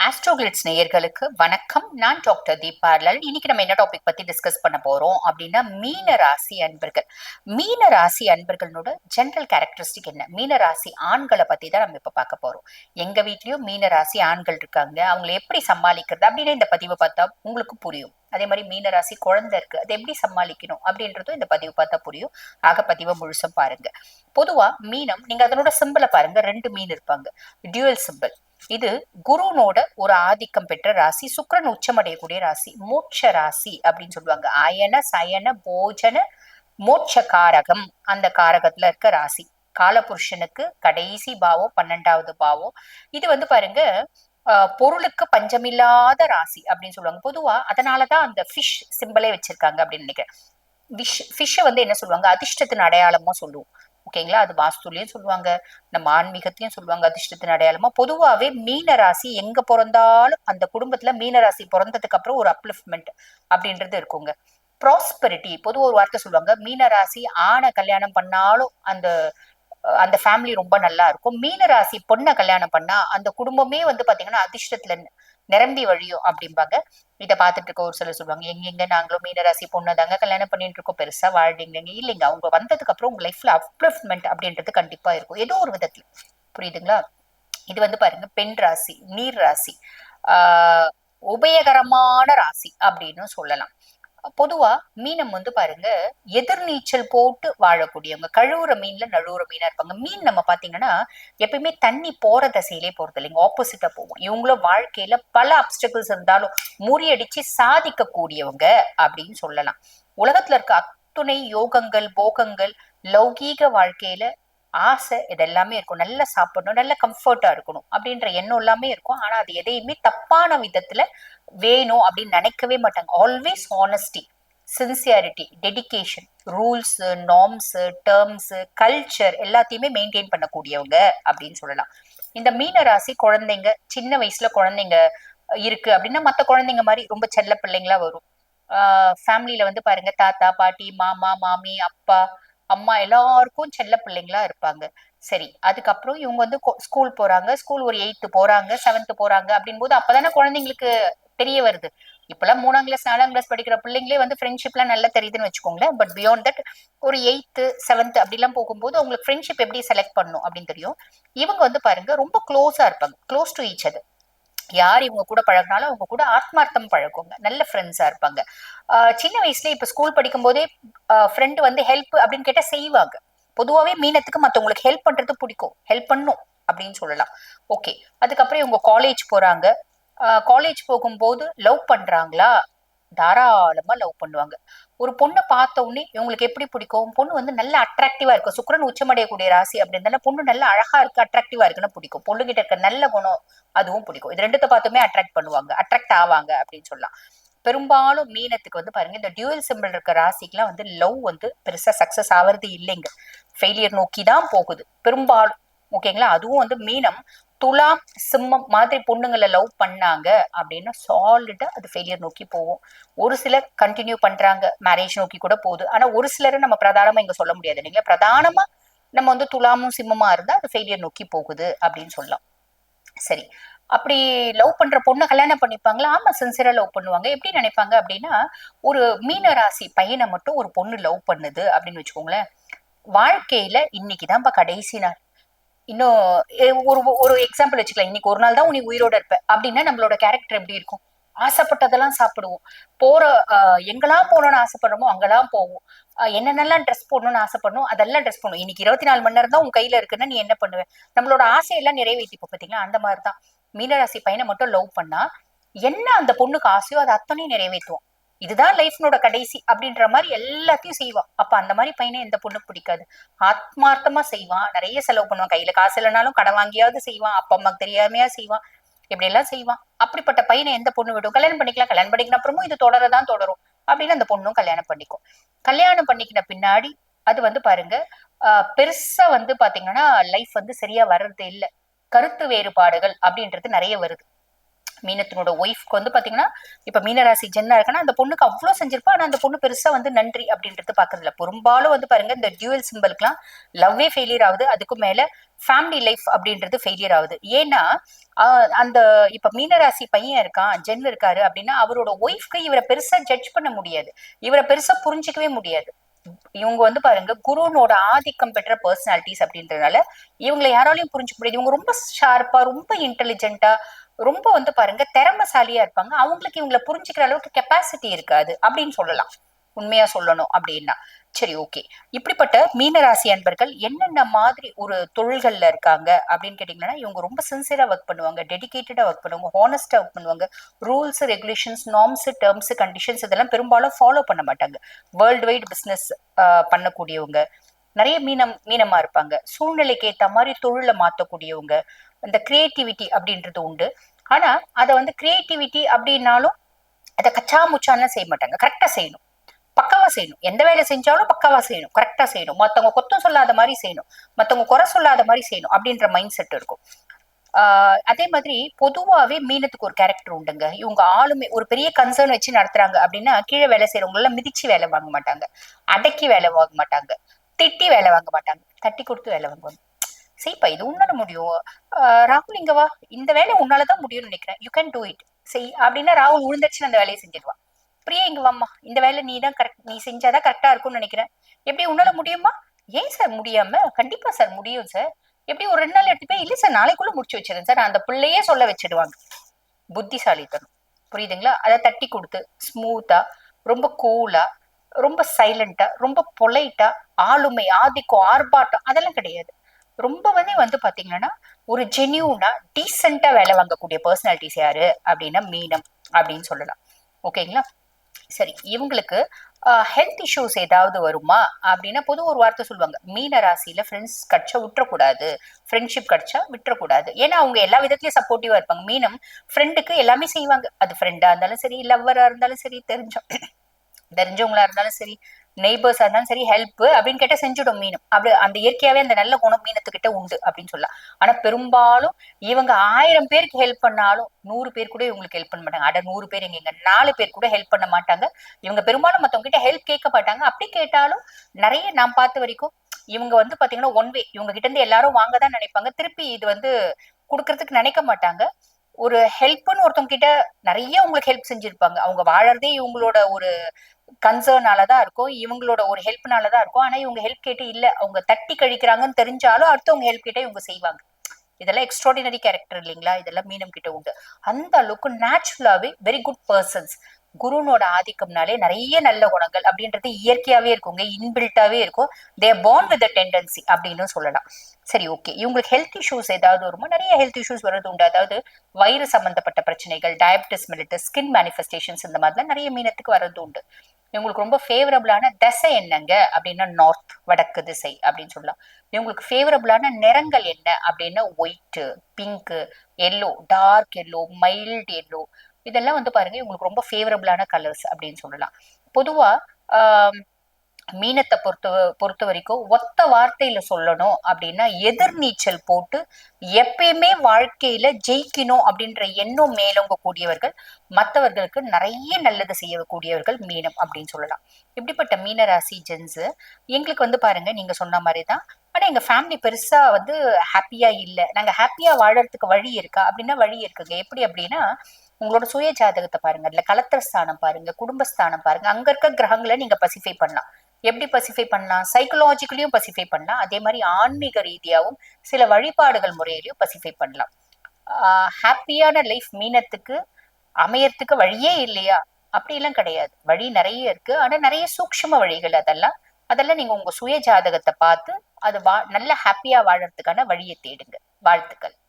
ஆஸ்ட்ரோகிளிட்ஸ் நேயர்களுக்கு வணக்கம். நான் டாக்டர் தீபாலல். இன்னைக்கு நம்ம என்ன டாபிக் பத்தி டிஸ்கஸ் பண்ண போறோம் அப்படின்னா, மீன ராசி அன்பர்கள். மீன ராசி அன்பர்களோட ஜெனரல் கேரக்டரிஸ்டிக் என்ன? மீன ராசி ஆண்களை பத்தி தான் நம்ம இப்ப பார்க்க போறோம். எங்க வீட்லயும் மீன ராசி ஆண்கள் இருக்காங்க. அவங்களை எப்படி சமாளிக்கிறது அப்படின்னு இந்த பதிவை பார்த்தா உங்களுக்கு புரியும். அதே மாதிரி மீன ராசி குழந்தை இருக்கு, அதை எப்படி சமாளிக்கணும் அப்படின்றதும் இந்த பதிவு பார்த்தா புரியும். ஆக பதிவை முழுசும் பாருங்க. பொதுவா மீனம், நீங்க அதனோட சிம்பிளை பாருங்க. ரெண்டு மீன் இருப்பாங்க, டியூவல் சிம்பிள். இது குருனோட ஒரு ஆதிக்கம் பெற்ற ராசி, சுக்கிரன் உச்சமடையக்கூடிய ராசி, மோட்ச ராசி அப்படின்னு சொல்லுவாங்க. அயன சயன போஜன மோட்ச காரகம், அந்த காரகத்துல இருக்க ராசி. காலபுருஷனுக்கு கடைசி பாவம் 12வது பாவம். இது பாருங்க, பொருளுக்கு பஞ்சமில்லாத ராசி அப்படின்னு சொல்லுவாங்க பொதுவா. அதனாலதான் அந்த ஃபிஷ் சிம்பிளே வச்சிருக்காங்க அப்படின்னு நினைக்கிறேன். ஃபிஷ் என்ன சொல்லுவாங்க, அதிர்ஷ்டத்தின் அடையாளமா சொல்லுவோம். ஓகேங்களா, அது வாஸ்துலயும் சொல்லுவாங்க, நம்ம ஆன்மீகத்தையும் சொல்லுவாங்க அதிர்ஷ்டத்தின் அடையாளமா. பொதுவாவே மீன ராசி எங்க பிறந்தாலும் அந்த குடும்பத்துல மீன ராசி பிறந்ததுக்கு அப்புறம் ஒரு அப்லிஃப்ட்மெண்ட் அப்படின்றது இருக்குங்க. ப்ராஸ்பெரிட்டி, பொதுவா ஒரு வார்த்தை சொல்லுவாங்க, மீன ராசி ஆணை கல்யாணம் பண்ணாலும் அந்த அந்த ஃபேமிலி ரொம்ப நல்லா இருக்கும். மீன ராசி பொண்ணை கல்யாணம் பண்ணா அந்த குடும்பமே பாத்தீங்கன்னா அதிர்ஷ்டத்துல நிரம்பி வழியும் அப்படிம்பாங்க. இதை பார்த்துட்டு இருக்க ஒரு சிலர் சொல்லுவாங்க, எங்க நாங்களும் மீனராசி பொண்ணு தாங்க கல்யாணம் பண்ணிட்டு இருக்கோம், பெருசா வாழ்றீங்க. இல்லைங்க, அவங்க வந்ததுக்கு அப்புறம் உங்க லைஃப்ல அப்லிஃப்ட்மெண்ட் அப்படின்றது கண்டிப்பா இருக்கும், ஏதோ ஒரு விதத்துல. புரியுதுங்களா? இது பாருங்க, பெண் ராசி, நீர் ராசி, ஆஹ் உபயகரமான ராசி அப்படின்னு சொல்லலாம். பொதுவா மீனம் பாருங்க, எதிர்நீச்சல் போட்டு வாழக்கூடியவங்க. கழுவுற மீன்ல நழுவுற மீனா இருப்பாங்க. மீன் நம்ம பாத்தீங்கன்னா எப்பயுமே தண்ணி போற திசையிலே போறது இல்லைங்க, ஆப்போசிட்டா போகும். இவங்களும் வாழ்க்கையில பல அப்டக்கிள்ஸ் இருந்தாலும் முறியடிச்சு சாதிக்க கூடியவங்க அப்படின்னு சொல்லலாம். உலகத்துல இருக்க அத்துணை யோகங்கள் போகங்கள் லௌகீக வாழ்க்கையில ஆசை இதெல்லாமே இருக்கும். நல்லா சாப்பிடணும், நல்ல கம்ஃபர்ட்டா இருக்கணும் அப்படின்ற எண்ணம் எல்லாமே இருக்கும். ஆனா அது எதையுமே தப்பான விதத்துல வேணும் அப்படின்னு நினைக்கவே மாட்டாங்க. Always honesty, sincerity, dedication, rules, norms, terms, culture எல்லாத்தையுமே மெயின்டைன் பண்ணக்கூடியவங்க அப்படின்னு சொல்லலாம். இந்த மீன ராசி குழந்தைங்க, சின்ன வயசுல குழந்தைங்க இருக்கு அப்படின்னா மத்த குழந்தைங்க மாதிரி ரொம்ப செல்ல பிள்ளைங்களா வரும். ஃபேமிலியில பாருங்க, தாத்தா பாட்டி மாமா மாமி அப்பா அம்மா எல்லாருக்கும் செல்ல பிள்ளைங்களா இருப்பாங்க. சரி, அதுக்கப்புறம் இவங்க ஸ்கூல் போறாங்க, ஸ்கூல் ஒரு 8th போறாங்க, 7th போறாங்க அப்படின் போது அப்பதானே குழந்தைங்களுக்கு தெரிய வருது. இப்பெல்லாம் 3ஆம் கிளாஸ் 4ஆம் கிளாஸ் படிக்கிற பிள்ளைங்களே ஃப்ரெண்ட்ஷிப் எல்லாம் நல்லா தெரியுதுன்னு வச்சுக்கோங்களேன். பட் பியாண்ட் தட் ஒரு 8th 7th அப்படிலாம் போகும்போது அவங்களுக்கு ஃப்ரெண்ட்ஷிப் எப்படி செலக்ட் பண்ணும் அப்படின்னு தெரியும். இவங்க பாருங்க ரொம்ப க்ளோஸா இருப்பாங்க, க்ளோஸ் டு ஈச் அதர். யார் இவங்க கூட பழகினாலும் அவங்க கூட ஆத்மார்த்தம் பழகுவாங்க, நல்ல ஃப்ரெண்ட்ஸா இருப்பாங்க. சின்ன வயசுல இப்ப ஸ்கூல் படிக்கும் போதே ஃப்ரெண்டு ஹெல்ப் அப்படின்னு கேட்டா செய்வாங்க. பொதுவாவே மீனத்துக்கு மத்தவங்களுக்கு ஹெல்ப் பண்றது பிடிக்கும், ஹெல்ப் பண்ணும் அப்படின்னு சொல்லலாம். ஓகே, அதுக்கப்புறம் இவங்க காலேஜ் போறாங்க. காலேஜ் போகும்போது லவ் பண்றாங்களா? தாராளமா லவ் பண்ணுவாங்க. ஒரு பொண்ணை பார்த்த உடனே இவங்களுக்கு எப்படி பிடிக்கும், பொண்ணு நல்ல அட்ராக்டிவா இருக்கும். சுக்கிரன் உச்சமடையக்கூடிய ராசி அப்படின்றதால பொண்ணு நல்ல அழகா இருக்கு, அட்ராக்டிவா இருக்குன்னு பிடிக்கும். பொண்ணுகிட்ட இருக்க நல்ல குணம் அதுவும் பிடிக்கும். இது ரெண்டுத்த பார்த்துமே அட்ராக்ட் பண்ணுவாங்க, அட்ராக்ட் ஆவாங்க அப்படின்னு சொல்லலாம். பெரும்பாலும் மீனத்துக்கு பாருங்க, இந்த டியூவல் சிம்பிள் இருக்க ராசிக்குலாம் லவ் பெருசா சக்சஸ் ஆவறது இல்லைங்க, ஃபெயிலியர் நோக்கி தான் போகுது பெரும்பாலும். ஓகேங்களா? அதுவும் மீனம் துலாம் சிம்மம் மாதிரி பொண்ணுங்களை லவ் பண்ணாங்க அப்படின்னா சாலிடா அது ஃபெயிலியர் நோக்கி போகும். ஒரு சிலர் கண்டினியூ பண்றாங்க, மேரேஜ் நோக்கி கூட போகுது. ஆனா ஒரு சிலரை நம்ம பிரதானமா இங்க சொல்ல முடியாது இல்லைங்களா. பிரதானமா நம்ம துலாமும் சிம்மமா இருந்தா அது ஃபெயிலியர் நோக்கி போகுது அப்படின்னு சொல்லலாம். சரி, அப்படி லவ் பண்ற பொண்ணை கல்யாணம் பண்ணிப்பாங்களா? ஆமா, சின்சியரா லவ் பண்ணுவாங்க. எப்படி நினைப்பாங்க அப்படின்னா, ஒரு மீன ராசி பையனை மட்டும் ஒரு பொண்ணு லவ் பண்ணுது அப்படின்னு வச்சுக்கோங்களேன், வாழ்க்கையில இன்னைக்குதான்ப்பா கடைசி நாள். இன்னும் ஒரு ஒரு எக்ஸாம்பிள் வச்சுக்கலாம், இன்னைக்கு ஒரு நாள் தான் நீ உயிரோட இருப்ப அப்படின்னா நம்மளோட கேரக்டர் எப்படி இருக்கும்? ஆசைப்பட்டதெல்லாம் சாப்பிடுவோம், போற எங்கெல்லாம் போகணும்னு ஆசைப்படுறோமோ அங்கெல்லாம் போவோம். என்னென்னலாம் ட்ரெஸ் போடணும்னு ஆசைப்படணும் அதெல்லாம் ட்ரெஸ் பண்ணுவோம். இன்னைக்கு 24 மணி நேரம் தான் உன் கையில இருக்குன்னா நீ என்ன பண்ணுவ? நம்மளோட ஆசையெல்லாம் நிறைவேற்றிப்போம் பாத்தீங்களா. அந்த மாதிரிதான் மீனராசி பையனை மட்டும் லவ் பண்ணா என்ன அந்த பொண்ணுக்கு ஆசையோ அதை அத்தனையும் நிறைவேற்றுவோம். இதுதான் லைஃப்னோட கடைசி அப்படின்ற மாதிரி எல்லாத்தையும் செய்வான். அப்ப அந்த மாதிரி பையனை எந்த பொண்ணுக்கு பிடிக்காது? ஆத்மார்த்தமா செய்வான், நிறைய செலவு பண்ணுவான், கையில காசு இல்லைனாலும் கடன் வாங்கியாவது செய்வான், அப்பா அம்மாக்கு தெரியாமையா செய்வான், இப்படி எல்லாம் செய்வான். அப்படிப்பட்ட பையனை எந்த பொண்ணு விடும்? கல்யாணம் பண்ணிக்கலாம், கல்யாணம் பண்ணிக்கின அப்புறமும் இது தொடரதான் தொடரும் அப்படின்னு அந்த பொண்ணும் கல்யாணம் பண்ணிக்கும். கல்யாணம் பண்ணிக்கின பின்னாடி அது பாருங்க, பெருசா பாத்தீங்கன்னா லைஃப் சரியா வர்றது இல்லை. கருத்து வேறுபாடுகள் அப்படின்றது நிறைய வருது. மீனத்தினோட ஒய்ஃப்க்கு வந்து பாத்தீங்கன்னா இப்ப மீனராசி ஜென்னா இருக்குன்னா அந்த பொண்ணுக்கு அவ்வளவு செஞ்சிருப்பா, ஆனா அந்த பொண்ணு பெருசா வந்து நன்றி அப்படின்றது பாக்குறது இல்ல. பெரும்பாலும் வந்து பாருங்க இந்த டியூவல் சிம்பிளுக்குலாம் லவ்வே ஃபெயிலியர் ஆகுது, அதுக்கும் மேல ஃபேமிலி லைஃப் அப்படின்றது ஃபெயிலியர் ஆகுது. ஏன்னா அந்த இப்ப மீனராசி பையன் இருக்கான், ஜென் இருக்காரு அப்படின்னா அவரோட ஒய்ஃப்க்கு இவரை பெருசா ஜட்ஜ் பண்ண முடியாது, இவரை பெருசா புரிஞ்சிக்கவே முடியாது. இவங்க வந்து பாருங்க குருனோட ஆதிக்கம் பெற்ற பர்சனாலிட்டிஸ் அப்படின்றதுனால இவங்களை யாராலையும் புரிஞ்சுக்க முடியாது. இவங்க ரொம்ப ஷார்ப்பா, ரொம்ப இன்டெலிஜென்ட்டா, ரொம்ப வந்து பாருங்க திறமைசாலியா இருப்பாங்க. அவங்களுக்கு இவங்களை புரிஞ்சுக்கிற அளவுக்கு கெப்பாசிட்டி இருக்காது அப்படின்னு சொல்லலாம், உண்மையா சொல்லணும் அப்படின்னா. சரி, ஓகே. இப்படிப்பட்ட மீனராசி அன்பர்கள் என்னென்ன மாதிரி ஒரு தொழில்கள்ல இருக்காங்க அப்படின்னு கேட்டீங்கன்னா, இவங்க ரொம்ப சின்சியரா ஒர்க் பண்ணுவாங்க, டெடிகேட்டடா ஒர்க் பண்ணுவாங்க, ஹானஸ்டா ஒர்க் பண்ணுவாங்க. Rules, regulations, norms, terms, conditions இதெல்லாம் பெரும்பாலும் ஃபாலோ பண்ண மாட்டாங்க. வேர்ல்டு வைட் பிசினஸ் பண்ணக்கூடியவங்க. நிறைய மீனமா இருப்பாங்க. சூழ்நிலைக்கு ஏத்த மாதிரி தொழிலை மாத்தக்கூடியவங்க. இந்த கிரியேட்டிவிட்டி அப்படின்றது உண்டு. ஆனா அதை வந்து கிரியேட்டிவிட்டி அப்படின்னாலும் அதை கச்சா முச்சான்னு செய்ய மாட்டாங்க, கரெக்டா செய்யணும், பக்காவா செய்யணும். எந்த வேலை செஞ்சாலும் பக்காவா செய்யணும், கரெக்டா செய்யணும், மத்தவங்க கொத்தம் சொல்லாத மாதிரி செய்யணும், மத்தவங்க குறை சொல்லாத மாதிரி செய்யணும் அப்படின்ற மைண்ட் செட் இருக்கும். அதே மாதிரி பொதுவாவே மீனத்துக்கு ஒரு கேரக்டர் உண்டுங்க. இவங்க ஆளுமே ஒரு பெரிய கன்சர்ன் வச்சு நடத்துறாங்க அப்படின்னா கீழே வேலை செய்யறவங்க எல்லாம் மிதிச்சு வேலை வாங்க மாட்டாங்க, அடக்கி வேலை வாங்க மாட்டாங்க, திட்டி வேலை வாங்க மாட்டாங்க, தட்டி கொடுத்து வேலை வாங்குவாங்க. செய்ப்பா, இது உன்னால முடியும், ராகுல் இங்க வா, இந்த வேலை உன்னாலதான் முடியும்னு நினைக்கிறேன், யூ கேன் டூ இட், செய் அப்படின்னா ராகுல் உழுந்துச்சு அந்த வேலையை செஞ்சிருவான். பிரியா இங்க வாம்மா, இந்த வேலை நீ தான் கரெக்ட், நீ செஞ்சாதான் கரெக்டா இருக்கும்னு நினைக்கிறேன், எப்படி உன்னால முடியுமா? ஏன் சார் முடியாம? கண்டிப்பா சார் முடியும் சார். எப்படி ஒரு 2 நாள் எடுத்துப்பே? இல்ல சார், நாளைக்குள்ள முடிச்சு வச்சிருங்க சார். அந்த பிள்ளையே சொல்ல வச்சிடுவாங்க. புத்திசாலித்தனம், புரியுதுங்களா? அதை தட்டி கொடுத்து ஸ்மூத்தா, ரொம்ப கூலா, ரொம்ப சைலண்டா, ரொம்ப பொலைட்டா, ஆளுமை, ஆதிக்கம், ஆர்ப்பாட்டம் அதெல்லாம் கிடையாது. ரொம்பவே வந்து பாத்தீங்கன்னா ஒரு ஜெனியூனா டீசெண்டா வேலை வாங்கக்கூடிய பர்சனாலிட்டிஸ் யாரு அப்படின்னா மீனம் அப்படின்னு சொல்லலாம். ஓகேங்களா? சரி, இவங்களுக்கு ஹெல்த் இஷ்யூஸ் ஏதாவது வருமா அப்படின்னா பொது ஒரு வார்த்தை சொல்லுவாங்க, மீன ராசியில ஃப்ரெண்ட்ஸ் கிடைச்சா விட்டுறக்கூடாது, ஃப்ரெண்ட்ஷிப் கிடைச்சா விட்டுறக்கூடாது. ஏன்னா அவங்க எல்லா விதத்திலயும் சப்போர்ட்டிவா இருப்பாங்க. மீனம் ஃப்ரெண்டுக்கு எல்லாமே செய்வாங்க, அது ஃப்ரெண்டா இருந்தாலும் சரி, லவ்வரா இருந்தாலும் சரி, தெரிஞ்சவங்களா இருந்தாலும் சரி, நெய்பர்ஸா இருந்தாலும் சரி, ஹெல்ப் அப்படின்னு கேட்டா செஞ்சுடும் மீனம். அப்படி அந்த இயற்கையாவே அந்த நல்ல குணம் மீனத்துக்கிட்ட உண்டு அப்படின்னு சொல்லலாம். ஆனா பெரும்பாலும் இவங்க 1000 பேருக்கு ஹெல்ப் பண்ணாலும் 100 பேர் கூட இவங்களுக்கு ஹெல்ப் பண்ண மாட்டாங்க. அட 100 பேர் எங்க, 4 பேர் கூட ஹெல்ப் பண்ண மாட்டாங்க. இவங்க பெரும்பாலும் மத்தவங்க கிட்ட ஹெல்ப் கேட்க மாட்டாங்க. அப்படி கேட்டாலும் நிறைய நான் பார்த்த வரைக்கும் இவங்க வந்து பாத்தீங்கன்னா ஒன் வே, இவங்க கிட்ட இருந்து எல்லாரும் வாங்கதான் நினைப்பாங்க, திருப்பி இது வந்து குடுக்கறதுக்கு நினைக்க மாட்டாங்க. ஒரு ஹெல்ப்னு ஒருத்தவங்க கிட்ட நிறைய உங்களுக்கு ஹெல்ப் செஞ்சிருப்பாங்க, அவங்க வாழறதே இவங்களோட ஒரு கன்சர்னாலதான் இருக்கும், இவங்களோட ஒரு ஹெல்ப்னாலதான் இருக்கும். ஆனா இவங்க ஹெல்ப் கேட்டு இல்ல, அவங்க தட்டி கழிக்கிறாங்கன்னு தெரிஞ்சாலும் அடுத்தவங்க ஹெல்ப் கேட்டா இவங்க செய்வாங்க. இதெல்லாம் எக்ஸ்ட்ராடினரி கேரக்டர் இல்லைங்களா? இதெல்லாம் மீனம் கிட்ட உண்டு. அந்த அளவுக்கு நேச்சுரலாவே வெரி குட் பர்சன்ஸ். குருனோட ஆதிக்கம்னாலே நிறைய நல்ல குணங்கள் அப்படின்றது இயற்கையாவே இருக்குங்க, இன்பில்ட்டாவே இருக்கும். தே பார்ன் வித் டெண்டன்சி அப்படின்னு சொல்லலாம். சரி, ஓகே. இவங்களுக்கு ஹெல்த் இஷ்யூஸ் ஏதாவது வருமா? நிறைய ஹெல்த் இஷ்யூஸ் வர்றது உண்டு. அதாவது வயிறு சம்பந்தப்பட்ட பிரச்சனைகள், டயபிட்டிஸ் மெலிட்டஸ், ஸ்கின் மேனிஃபெஸ்டேஷன்ஸ், இந்த மாதிரிலாம் நிறைய மீனத்துக்கு வர்றது உண்டு. இவங்களுக்கு ரொம்ப ஃபேவரபிளான திசை என்னங்க அப்படின்னா நார்த், வடக்கு திசை அப்படின்னு சொல்லலாம். இவங்களுக்கு ஃபேவரபிளான நிறங்கள் என்ன அப்படின்னா white, pink, yellow, dark yellow, mild yellow, இதெல்லாம் வந்து பாருங்க இவங்களுக்கு ரொம்ப ஃபேவரபிளான கலர்ஸ் அப்படின்னு சொல்லலாம். பொதுவா ஆஹ் மீனத்தை பொறுத்த வரைக்கும் ஒத்த வார்த்தையில சொல்லணும் அப்படின்னா எதிர்நீச்சல் போட்டு எப்பயுமே வாழ்க்கையில ஜெயிக்கணும் அப்படின்ற எண்ணம் மேலோங்க கூடியவர்கள், மற்றவர்களுக்கு நிறைய நல்லது செய்யக்கூடியவர்கள் மீனம் அப்படின்னு சொல்லலாம். இப்படிப்பட்ட மீனராசி ஜென்ஸ் எங்களுக்கு வந்து பாருங்க நீங்க சொன்ன மாதிரிதான். ஆனா எங்க ஃபேமிலி பெருசா வந்து ஹாப்பியா இல்ல, நாங்க ஹாப்பியா வாழறதுக்கு வழி இருக்கா அப்படின்னா வழி இருக்குங்க. எப்படி அப்படின்னா உங்களோட சுய ஜாதகத்தை பாருங்க, அதுல கலத்திர ஸ்தானம் பாருங்க, குடும்பஸ்தானம் பாருங்க, அங்க இருக்க கிரகங்களை நீங்க பசிஃபை பண்ணலாம். எப்படி பசிஃபை பண்ணலாம்? சைக்கலாஜிக்கலியும் பசிஃபை பண்ணலாம், அதே மாதிரி ஆன்மீக ரீதியாகவும் சில வழிபாடுகள் முறையிலையும் பசிஃபை பண்ணலாம். ஹாப்பியான லைஃப் மீனத்துக்கு அமையறதுக்கு வழியே இல்லையா? அப்படி எல்லாம் கிடையாது, வழி நிறைய இருக்கு. ஆனா நிறைய சூக்ஷ்ம வழிகள், அதெல்லாம் அதெல்லாம் நீங்க உங்க சுய ஜாதகத்தை பார்த்து அது நல்ல ஹாப்பியா வாழறதுக்கான வழியை தேடுங்க. வாழ்த்துக்கள்.